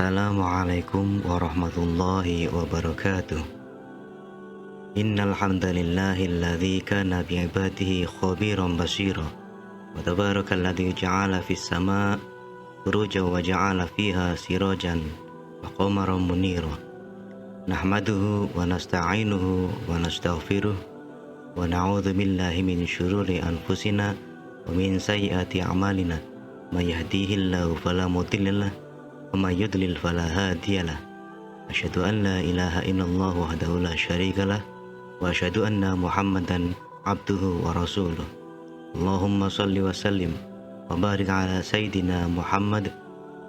Assalamualaikum warahmatullahi wabarakatuh. Innal hamdalillahilladzi kana bi'ibadihi khabiran basira. Wa tabarakalladzi ja'ala fis sama' burujan wa ja'ala fiha sirajan wa qamaran munira. Nahmaduhu wa nasta'inuhu wa nastaghfiruh wa na'udzu billahi min syururi anfusina wa min sayyiati a'malina. May yahdihillahu fala mudilla lahu wa may yudlil fala hadiya lahu. Asyhadu an la ilaha illallah wahdahu la syarika lah wa asyhadu anna Muhammadan abduhu wa rasuluh. Allahumma shalli wa sallim wa barik ala sayyidina Muhammad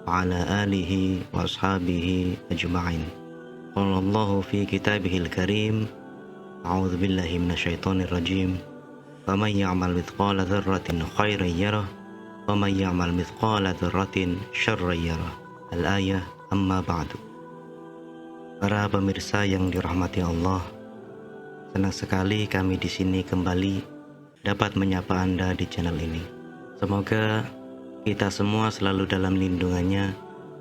wa ala alihi wa ashabihi ajma'in. Qala Allahu fi kitabihil karim, a'udzu billahi minasyaitonir rajim. Faman ya'mal mithqala dzarratin khairan yarah wa man ya'mal mithqala dzarratin syarran yarah. Al-ayah, amma ba'du. Para pemirsa yang dirahmati Allah, senang sekali kami di sini kembali dapat menyapa Anda di channel ini. Semoga kita semua selalu dalam lindungannya,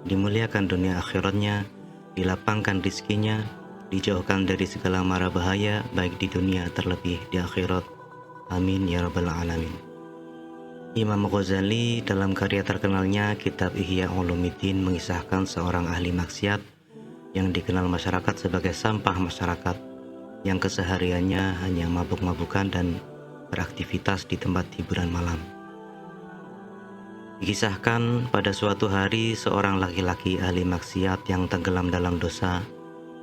dimuliakan dunia akhiratnya, dilapangkan rizkinya, dijauhkan dari segala mara bahaya baik di dunia terlebih di akhirat. Amin ya rabbal alamin. Imam Ghazali dalam karya terkenalnya Kitab Ihya Ulumuddin mengisahkan seorang ahli maksiat yang dikenal masyarakat sebagai sampah masyarakat, yang kesehariannya hanya mabuk-mabukan dan beraktivitas di tempat hiburan malam. Dikisahkan pada suatu hari seorang laki-laki ahli maksiat yang tenggelam dalam dosa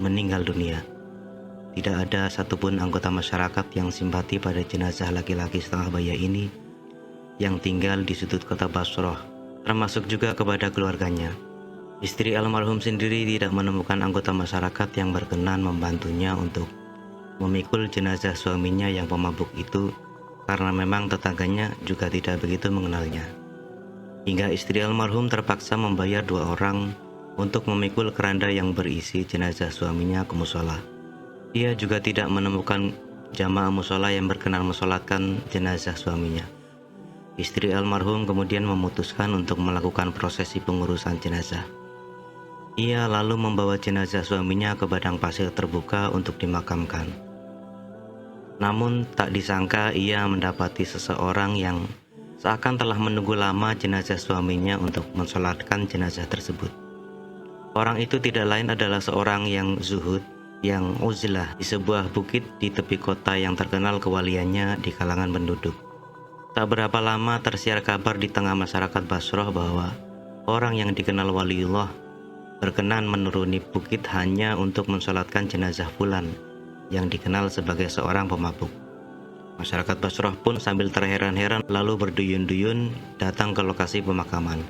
meninggal dunia. Tidak ada satupun anggota masyarakat yang simpati pada jenazah laki-laki setengah baya ini yang tinggal di sudut kota Basrah, termasuk juga kepada keluarganya. Istri almarhum sendiri tidak menemukan anggota masyarakat yang berkenan membantunya untuk memikul jenazah suaminya yang pemabuk itu, karena memang tetangganya juga tidak begitu mengenalnya. Hingga istri almarhum terpaksa membayar 2 orang untuk memikul keranda yang berisi jenazah suaminya ke musola. Dia juga tidak menemukan jamaah musola yang berkenan mensolatkan jenazah suaminya. Istri almarhum kemudian memutuskan untuk melakukan prosesi pengurusan jenazah. Ia lalu membawa jenazah suaminya ke padang pasir terbuka untuk dimakamkan. Namun tak disangka ia mendapati seseorang yang seakan telah menunggu lama jenazah suaminya untuk mensolatkan jenazah tersebut. Orang itu tidak lain adalah seorang yang zuhud, yang uzlah di sebuah bukit di tepi kota yang terkenal kewaliannya di kalangan penduduk. Tak berapa lama tersiar kabar di tengah masyarakat Basrah bahwa orang yang dikenal waliullah berkenan menuruni bukit hanya untuk mensolatkan jenazah fulan yang dikenal sebagai seorang pemabuk. Masyarakat Basrah pun sambil terheran-heran lalu berduyun-duyun datang ke lokasi pemakaman.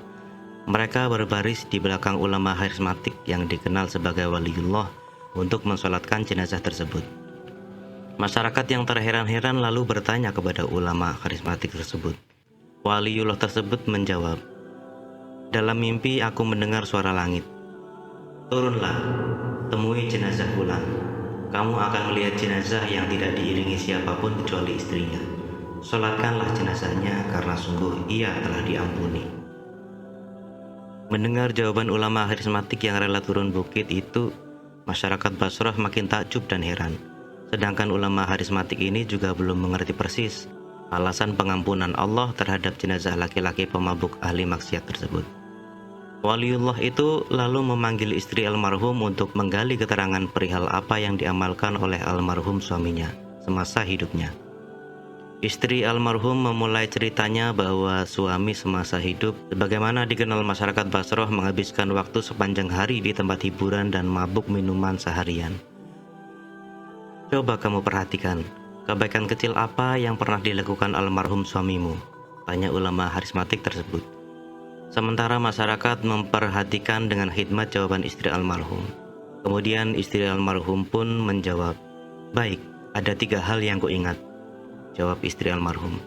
Mereka berbaris di belakang ulama karismatik yang dikenal sebagai waliullah untuk mensolatkan jenazah tersebut. Masyarakat yang terheran-heran lalu bertanya kepada ulama karismatik tersebut. Waliullah tersebut menjawab, "Dalam mimpi aku mendengar suara langit. Turunlah, temui jenazah fulan. Kamu akan melihat jenazah yang tidak diiringi siapapun kecuali istrinya. Solatkanlah jenazahnya karena sungguh ia telah diampuni." Mendengar jawaban ulama karismatik yang rela turun bukit itu, masyarakat Basrah makin takjub dan heran. Sedangkan ulama karismatik ini juga belum mengerti persis alasan pengampunan Allah terhadap jenazah laki-laki pemabuk ahli maksiat tersebut. Waliullah itu lalu memanggil istri almarhum untuk menggali keterangan perihal apa yang diamalkan oleh almarhum suaminya semasa hidupnya. Istri almarhum memulai ceritanya bahwa suami semasa hidup, sebagaimana dikenal masyarakat Basrah, menghabiskan waktu sepanjang hari di tempat hiburan dan mabuk minuman seharian. "Coba kamu perhatikan, kebaikan kecil apa yang pernah dilakukan almarhum suamimu?" tanya ulama karismatik tersebut. Sementara masyarakat memperhatikan dengan khidmat jawaban istri almarhum. Kemudian istri almarhum pun menjawab, "Baik, ada 3 hal yang kuingat," jawab istri almarhum.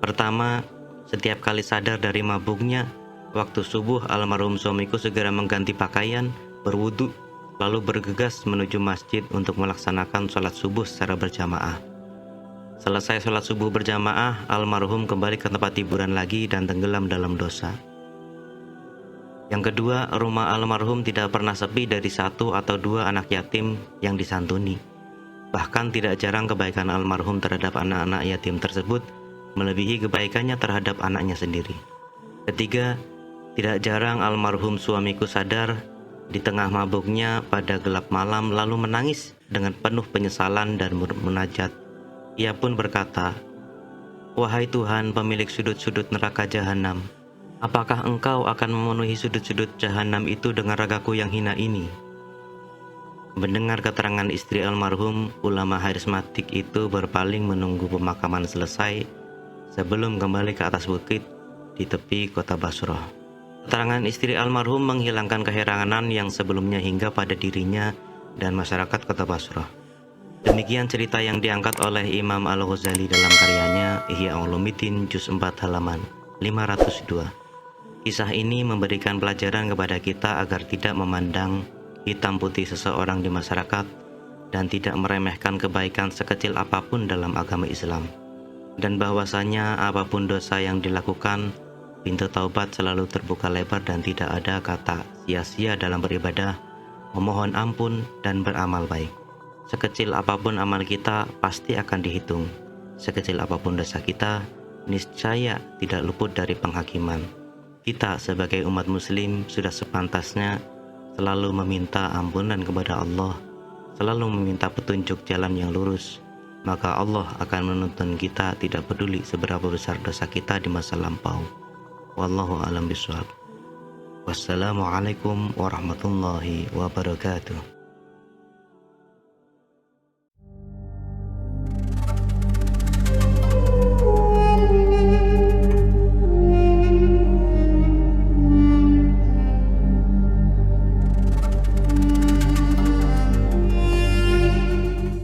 "Pertama, setiap kali sadar dari mabuknya, waktu subuh almarhum suamiku segera mengganti pakaian, berwudu, lalu bergegas menuju masjid untuk melaksanakan sholat subuh secara berjamaah. Selesai sholat subuh berjamaah, almarhum kembali ke tempat hiburan lagi dan tenggelam dalam dosa. Yang kedua, rumah almarhum tidak pernah sepi dari satu atau dua anak yatim yang disantuni. Bahkan tidak jarang kebaikan almarhum terhadap anak-anak yatim tersebut melebihi kebaikannya terhadap anaknya sendiri. Ketiga, tidak jarang almarhum suamiku sadar di tengah mabuknya pada gelap malam lalu menangis dengan penuh penyesalan dan munajat. Ia pun berkata, "Wahai Tuhan, pemilik sudut-sudut neraka jahanam, apakah engkau akan memenuhi sudut-sudut jahanam itu dengan ragaku yang hina ini?" Mendengar keterangan istri almarhum, ulama harismatik itu berpaling menunggu pemakaman selesai sebelum kembali ke atas bukit di tepi kota Basrah. Keterangan istri almarhum menghilangkan keheranan yang sebelumnya hingga pada dirinya dan masyarakat kota Basrah. Demikian cerita yang diangkat oleh Imam Al-Ghazali dalam karyanya Ihya Ulumuddin Juz 4 halaman 502. Kisah ini memberikan pelajaran kepada kita agar tidak memandang hitam putih seseorang di masyarakat dan tidak meremehkan kebaikan sekecil apapun dalam agama Islam. Dan bahwasanya apapun dosa yang dilakukan, pintu taubat selalu terbuka lebar dan tidak ada kata sia-sia dalam beribadah, memohon ampun, dan beramal baik. Sekecil apapun amal kita pasti akan dihitung. Sekecil apapun dosa kita, niscaya tidak luput dari penghakiman. Kita sebagai umat muslim sudah sepantasnya selalu meminta ampunan kepada Allah, selalu meminta petunjuk jalan yang lurus. Maka Allah akan menuntun kita tidak peduli seberapa besar dosa kita di masa lampau. Wallahu a'lam bishawab. Wassalamualaikum warahmatullahi wabarakatuh.